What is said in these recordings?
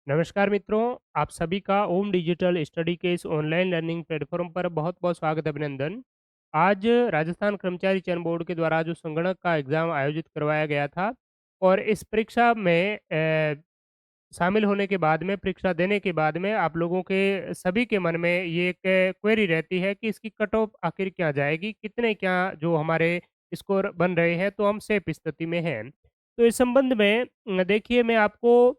नमस्कार मित्रों, आप सभी का ओम डिजिटल स्टडी के इस ऑनलाइन लर्निंग प्लेटफ़ॉर्म पर बहुत-बहुत स्वागत अभिनंदन। आज राजस्थान कर्मचारी चयन बोर्ड के द्वारा जो संगणक का एग्ज़ाम आयोजित करवाया गया था और इस परीक्षा में शामिल होने के बाद में, परीक्षा देने के बाद में आप लोगों के सभी के मन में ये एक क्वेरी रहती है कि इसकी कट ऑफ आखिर क्या जाएगी? कितने क्या जो हमारे स्कोर बन रहे हैं, तो हम सेफ स्थिति में हैं। तो इस संबंध में देखिए मैं आपको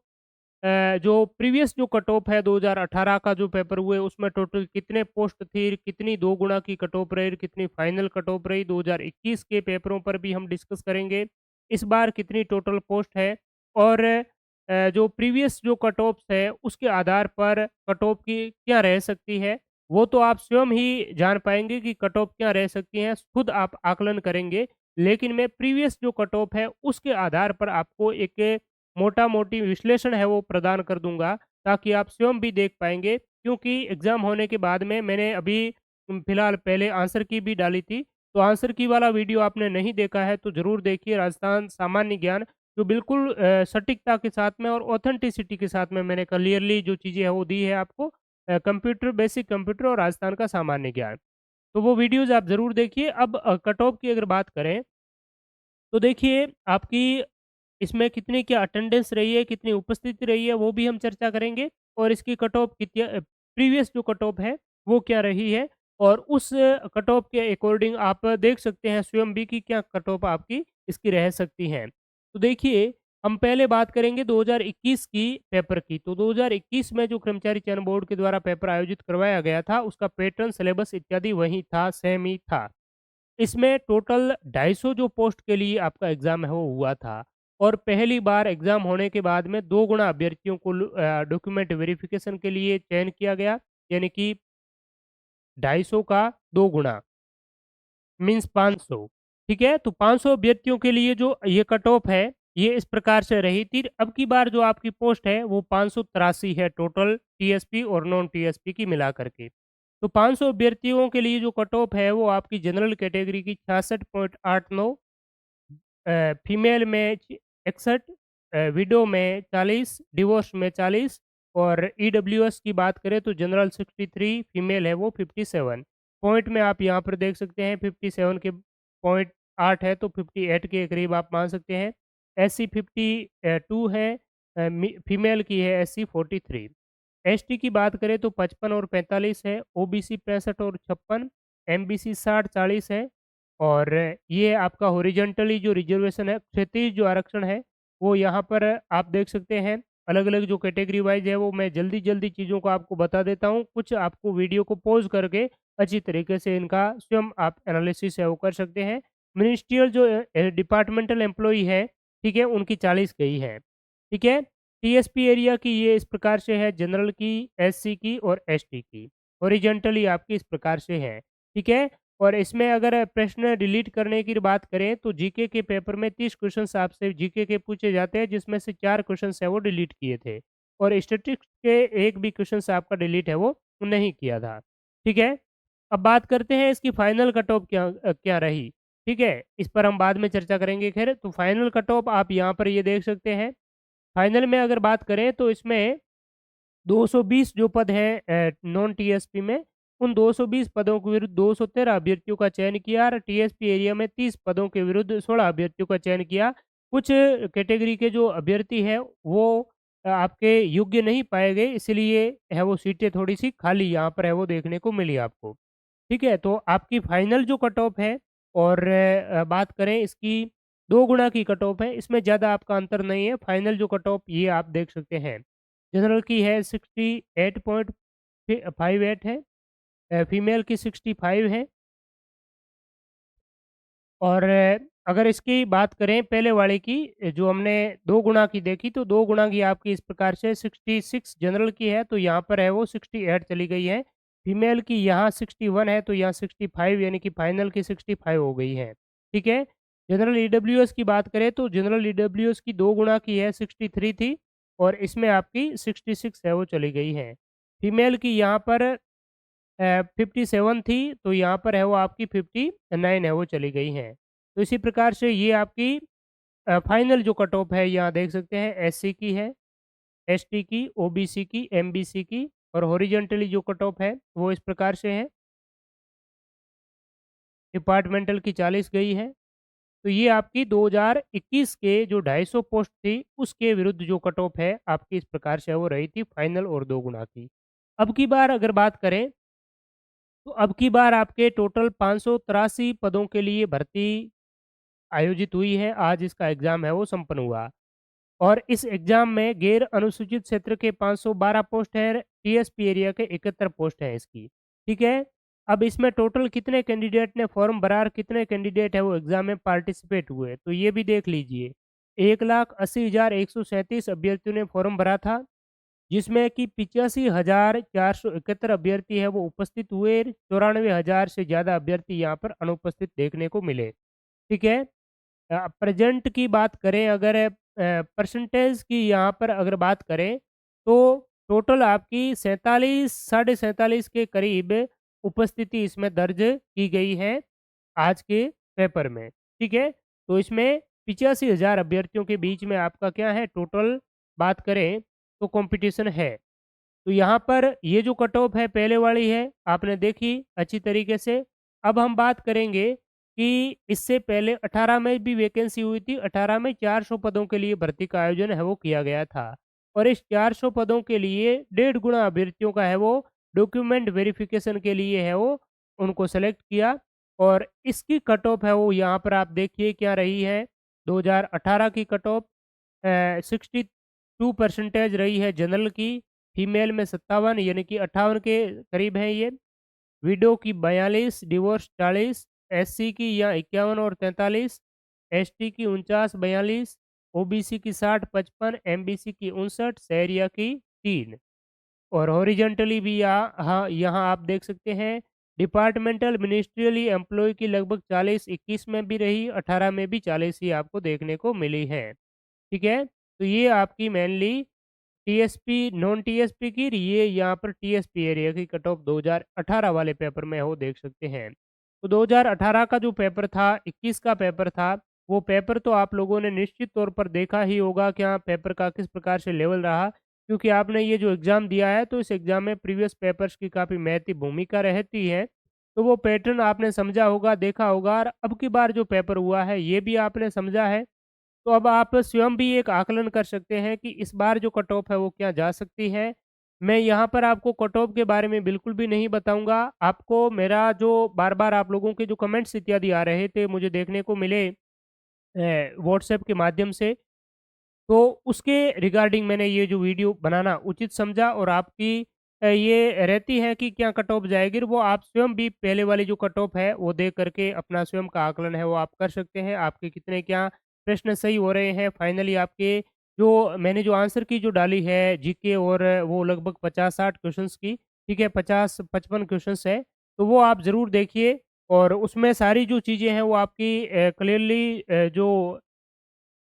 जो प्रीवियस जो कट ऑफ है 2018 का जो पेपर हुए उसमें टोटल कितने पोस्ट थी, कितनी 2 गुना की कट ऑफ रही, कितनी फाइनल कट ऑफ रही, 2021 के पेपरों पर भी हम डिस्कस करेंगे। इस बार कितनी टोटल पोस्ट है और जो प्रीवियस जो कट ऑफ्स है उसके आधार पर कट ऑफ की क्या रह सकती है, वो तो आप स्वयं ही जान पाएँगे कि कट ऑफ क्या रह सकती है, खुद आप आकलन करेंगे। लेकिन मैं प्रीवियस जो कट ऑफ है उसके आधार पर आपको एक मोटा-मोटी विश्लेषण है वो प्रदान कर दूँगा, ताकि आप स्वयं भी देख पाएँगे क्योंकि एग्ज़ाम होने के बाद में मैंने अभी फिलहाल पहले आंसर की भी डाली थी, तो आंसर की वाला वीडियो आपने नहीं देखा है तो ज़रूर देखिए राजस्थान सामान्य ज्ञान जो बिल्कुल सटीकता के साथ में और ऑथेंटिसिटी के साथ में मैंने क्लियरली जो चीज़ें हैं वो दी है आपको कंप्यूटर बेसिक कंप्यूटर और राजस्थान का सामान्य ज्ञान। तो वो वीडियोज़ आप ज़रूर देखिए। अब कट ऑफ की अगर बात करें तो देखिए, आपकी इसमें कितनी क्या अटेंडेंस रही है, कितनी उपस्थिति रही है, वो भी हम चर्चा करेंगे और इसकी कट ऑफ प्रीवियस जो कट ऑफ है, वो क्या रही है और उस कट ऑफ के अकॉर्डिंग आप देख सकते हैं स्वयं भी कि क्या कट ऑफ आपकी इसकी रह सकती हैं। तो देखिए, हम पहले बात करेंगे 2021 की पेपर की। तो 2021 में जो कर्मचारी चयन बोर्ड के द्वारा पेपर आयोजित करवाया गया था, उसका पैटर्न, सिलेबस इत्यादि वही था, सेम ही था। इसमें टोटल 250 जो पोस्ट के लिए आपका एग्ज़ाम है वो हुआ था और पहली बार एग्ज़ाम होने के बाद में 2 गुना अभ्यर्थियों को डॉक्यूमेंट वेरिफ़िकेशन के लिए चयन किया गया, यानी कि 250 का 2 गुना मीन्स 500 ठीक है? तो 500 अभ्यर्थियों के लिए जो ये कट ऑफ है, ये इस प्रकार से रही थी। अब की बार जो आपकी पोस्ट है वो 583 है टोटल टीएसपी और नॉन टीएसपी की मिला कर के। तो 500 अभ्यर्थियों के लिए जो कट ऑफ है वो आपकी जनरल कैटेगरी की 66.89 फीमेल में 61 विडो में 40, डिवोर्स में 40 और ईडब्ल्यूएस की बात करें तो जनरल 63, फीमेल है वो 57। पॉइंट में आप यहाँ पर देख सकते हैं 57 के पॉइंट 8 है तो 58 के करीब आप मान सकते हैं। एससी 52 है फीमेल की है एससी 43। एसटी की बात करें तो 55 और 45 है, ओबीसी 65 और 56, एमबीसी 60-40 है और ये आपका हॉरिज़ॉन्टली जो रिज़र्वेशन है, क्षैतिज जो आरक्षण है, वो यहाँ पर आप देख सकते हैं। अलग-अलग जो कैटेगरी वाइज़ है, वो मैं जल्दी-जल्दी चीज़ों को आपको बता देता हूँ। कुछ आपको वीडियो को पॉज़ करके अच्छी तरीके से इनका स्वयं आप एनालिसिस है वो कर सकते हैं। मिनिस्ट्रियल जो डिपार्टमेंटल एम्प्लॉयी है, ठीक है, उनकी 40 गई है, ठीक है। टीएसपी एरिया की ये इस प्रकार से है, जनरल की, एससी की और एसटी की। हॉरिज़ॉन्टली आपकी इस प्रकार से है, ठीक है। और इसमें अगर प्रश्न डिलीट करने की बात करें तो जीके के पेपर में 30 क्वेश्चंस आपसे जीके के पूछे जाते हैं जिसमें से 4 क्वेश्चंस है वो डिलीट किए थे और स्टैटिस्टिक्स के एक भी क्वेश्चंस आपका डिलीट है वो नहीं किया था, ठीक है। अब बात करते हैं इसकी फाइनल कट ऑफ क्या रही, ठीक है। इस पर हम बाद में चर्चा करेंगे खैर। तो फाइनल कट ऑफ आप यहाँ पर ये देख सकते हैं। फाइनल में अगर बात करें तो इसमें 220 जो पद हैं नॉन टीएसपी में, उन 220 पदों के विरुद्ध 213 अभ्यर्थियों का चयन किया और टीएसपी एरिया में 30 पदों के विरुद्ध 16 अभ्यर्थियों का चयन किया। कुछ कैटेगरी के जो अभ्यर्थी हैं वो आपके योग्य नहीं पाए गए, इसलिए है वो सीटें थोड़ी-सी खाली यहाँ पर है वो देखने को मिली आपको। ठीक है? तो आपकी फाइनल जो कट ऑफ है और बात करें इसकी 2 गुना की कट ऑफ है, इसमें ज़्यादा आपका अंतर नहीं है। फाइनल जो कट ऑफ ये आप देख सकते हैं। जनरल की है 68.58 है, फीमेल की 65 है और अगर इसकी बात करें पहले वाले की जो हमने 2 गुना की देखी तो 2 गुना की आपकी इस प्रकार से 66 जनरल की है तो यहाँ पर है वो 68 चली गई है। फीमेल की यहाँ 61 है तो यहाँ 65 यानी कि फाइनल की 65 हो गई है। ठीक है? जनरल ईडब्ल्यूएस की बात करें तो जनरल ईडब्ल्यूएस की 2 गुना की है 63 थी और इसमें आपकी 66 है वो चली गई है। फीमेल की यहाँ पर 57 थी, तो यहाँ पर है वो आपकी 59 है वो चली गई हैं। तो इसी प्रकार से ये आपकी फाइनल जो कट ऑफ है यहाँ देख सकते हैं एससी की है एसटी की, ओबीसी की, एमबीसी की और हॉरिजॉन्टली जो कट ऑफ है वो इस प्रकार से है। डिपार्टमेंटल की 40 गई है। तो ये आपकी 2021 के जो 250 पोस्ट थी, उसके विरुद्ध जो कट ऑफ है, आपकी इस प्रकार से वो रही थी फाइनल और 2 गुना की। अब की बार अगर बात करें, तो अब की बार आपके टोटल 583 पदों के लिए भर्ती आयोजित हुई है। आज इसका एग्ज़ाम है वो संपन्न हुआ और इस एग्ज़ाम में गैर अनुसूचित क्षेत्र के 512 पोस्ट हैं, टीएसपी एरिया के 71 पोस्ट हैं इसकी, ठीक है? अब इसमें टोटल कितने कैंडिडेट ने फॉर्म भरा और कितने कैंडिडेट है वो एग्ज़ाम में पार्टिसिपेट हुए, तो ये भी देख लीजिए। 1,80,137 अभ्यर्थियों ने फॉर्म भरा था, जिसमें कि 85,471 अभ्यर्थी है वो उपस्थित हुए, 94,000 से ज़्यादा अभ्यर्थी यहाँ पर अनुपस्थित देखने को मिले, ठीक है? प्रेज़ेंट की बात करें अगर परसेंटेज की यहाँ पर अगर बात करें, तो टोटल आपकी 47 साढ़े 47 के करीब उपस्थिति इसमें दर्ज की गई है, आज के पेपर में, ठीक है? तो इसमें 85,000 अभ्यर्थियों के बीच में आपका क्या है टोटल बात करें तो कॉम्पिटिशन है। तो यहाँ पर ये जो कट ऑफ है पहले वाली है, आपने देखी अच्छी तरीके से। अब हम बात करेंगे कि इससे पहले 18 में भी वैकेंसी हुई थी, 18 में 400 पदों के लिए भर्ती का आयोजन है वो किया गया था। और इस 400 पदों के लिए 1.5 गुना अभ्यर्थियों का है वो डॉक्यूमेंट वेरिफ़िकेशन के लिए है वो उनको सेलेक्ट किया और इसकी कट ऑफ है वो यहाँ पर आप देखिए क्या रही है, 2018 की कट ऑफ 62 परसेंटेज रही है जनरल की, फीमेल में 57 यानी कि 58 के करीब है ये, विडो की 42, डिवोर्स 40, एससी की या 51 और 43, एसटी की 49-42, ओबीसी की 60-55, एमबीसी की 59, शहरिया की 3 और हॉरिजॉन्टली भी हाँ, यहाँ आप देख सकते हैं डिपार्टमेंटल मिनिस्ट्रियली एम्प्लॉय की लगभग 40-21 में भी रही, 18 में भी 40 ही आपको देखने को मिली है, ठीक है? तो ये आपकी मेनली टीएसपी, नॉन टीएसपी की ये यहाँ पर टीएसपी एरिया की कट ऑफ 2018 वाले पेपर में वो देख सकते हैं। तो 2018 का जो पेपर था, 21 का पेपर था, वो पेपर तो आप लोगों ने निश्चित तौर पर देखा ही होगा क्या पेपर का किस प्रकार से लेवल रहा, क्योंकि आपने ये जो एग्ज़ाम दिया है, तो इस एग्ज़ाम में प्रीवियस पेपर्स की काफ़ी महती भूमिका रहती है। तो वो पैटर्न आपने समझा होगा, देखा होगा और अब की बार जो पेपर हुआ है, ये भी आपने समझा है। तो अब आप स्वयं भी एक आकलन कर सकते हैं कि इस बार जो कट ऑफ है वो क्या जा सकती है। मैं यहाँ पर आपको कट ऑफ के बारे में बिल्कुल भी नहीं बताऊँगा। आपको मेरा जो बार-बार आप लोगों के जो कमेंट्स इत्यादि आ रहे थे मुझे देखने को मिले व्हाट्सएप के माध्यम से, तो उसके रिगार्डिंग मैंने ये जो वीडियो बनाना उचित समझा और आपकी ये रहती है कि क्या कट ऑफ जाएगी, वो आप स्वयं भी पहले वाली जो कट ऑफ है वो देख करके अपना स्वयं का आकलन है वो आप कर सकते हैं। आपके कितने क्या प्रश्न सही हो रहे हैं, फाइनली आपके जो मैंने जो आंसर की जो डाली है जीके और वो लगभग 50-60 क्वेश्चंस की, ठीक है, 50-55 क्वेश्चंस है, तो वो आप ज़रूर देखिए और उसमें सारी जो चीज़ें हैं वो आपकी क्लियरली जो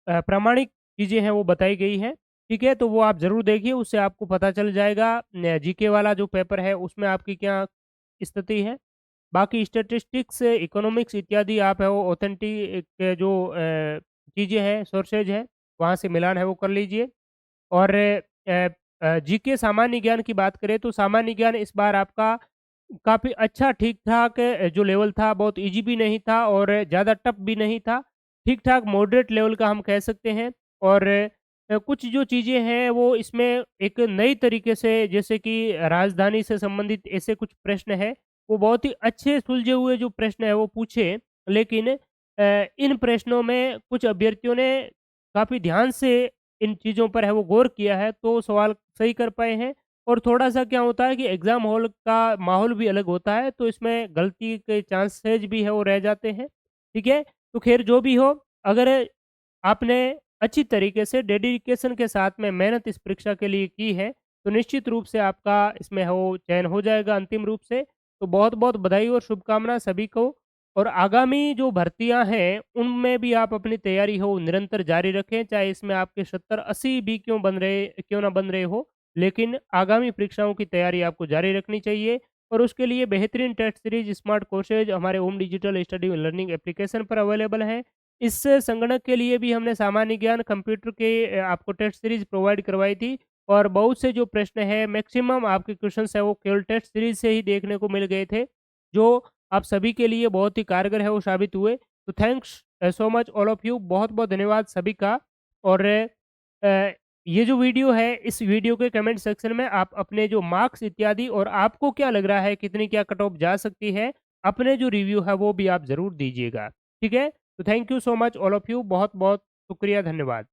प्रामाणिक चीज़ें हैं वो बताई गई हैं, ठीक है? तो वो आप ज़रूर देखिए उससे आपको पता चल जाएगा जीके वाला जो पेपर है उसमें आपकी क्या स्थिति है। बाकी स्टैटिस्टिक्स, इकोनॉमिक्स इत्यादि आप है वो ऑथेंटिक जो चीज़ें हैं, सोर्सेज है, वहाँ से मिलान है वो कर लीजिए। और जीके सामान्य ज्ञान की बात करें तो सामान्य ज्ञान इस बार आपका काफ़ी अच्छा ठीक-ठाक जो लेवल था बहुत ईज़ी भी नहीं था और ज़्यादा टफ भी नहीं था। ठीक-ठाक मॉडरेट लेवल का हम कह सकते हैं और कुछ जो चीज़ें हैं वो इसमें एक नई तरीके से जैसे कि राजधानी से संबंधित ऐसे कुछ प्रश्न हैं, वो बहुत ही अच्छे सुलझे हुए जो प्रश्न हैं वो पूछे। लेकिन इन प्रश्नों में कुछ अभ्यर्थियों ने काफ़ी ध्यान से इन चीज़ों पर है वो गौर किया है, तो सवाल सही कर पाए हैं। और थोड़ा-सा क्या होता है कि एग्ज़ाम हॉल का माहौल भी अलग होता है, तो इसमें गलती के चांसेज़ भी है वो रह जाते हैं, ठीक है? तो ख़ैर जो भी हो, अगर आपने अच्छी तरीके से डेडिकेशन के साथ में मेहनत इस परीक्षा के लिए की है, तो निश्चित रूप से आपका इसमें हो चयन हो जाएगा अंतिम रूप से। तो बहुत-बहुत बधाई और शुभकामना सभी को और आगामी जो भर्तियाँ हैं, उनमें भी आप अपनी तैयारी हो निरंतर जारी रखें, चाहे इसमें आपके 70-80 भी क्यों ना बन रहे हो। लेकिन आगामी परीक्षाओं की तैयारी आपको जारी रखनी चाहिए और उसके लिए बेहतरीन टेस्ट सीरीज स्मार्ट कोर्सेज हमारे ओम डिजिटल स्टडी लर्निंग एप्लीकेशन पर अवेलेबल हैं। इस संगणक के लिए भी हमने सामान्य ज्ञान कंप्यूटर के आपको टेस्ट सीरीज प्रोवाइड करवाई थी, और बहुत से जो प्रश्न हैं मैक्सिमम आपके क्वेश्चन्स हैं वो केवल टेस्ट सीरीज़ से ही देखने को मिल गए थे, जो आप सभी के लिए बहुत ही कारगर है वो साबित हुए। तो thanks so much all of you, बहुत-बहुत धन्यवाद सभी का। और ये जो वीडियो है, इस वीडियो के कमेंट सेक्शन में आप अपने जो मार्क्स इत्यादि और आपको क्या लग रहा है कितनी क्या कट ऑफ जा सकती है, अपने जो रिव्यू है वो भी आप ज़रूर दीजिएगा। ठीक है? तो thank you so much all of you, बहुत-बहुत शुक्रिया, धन्यवाद।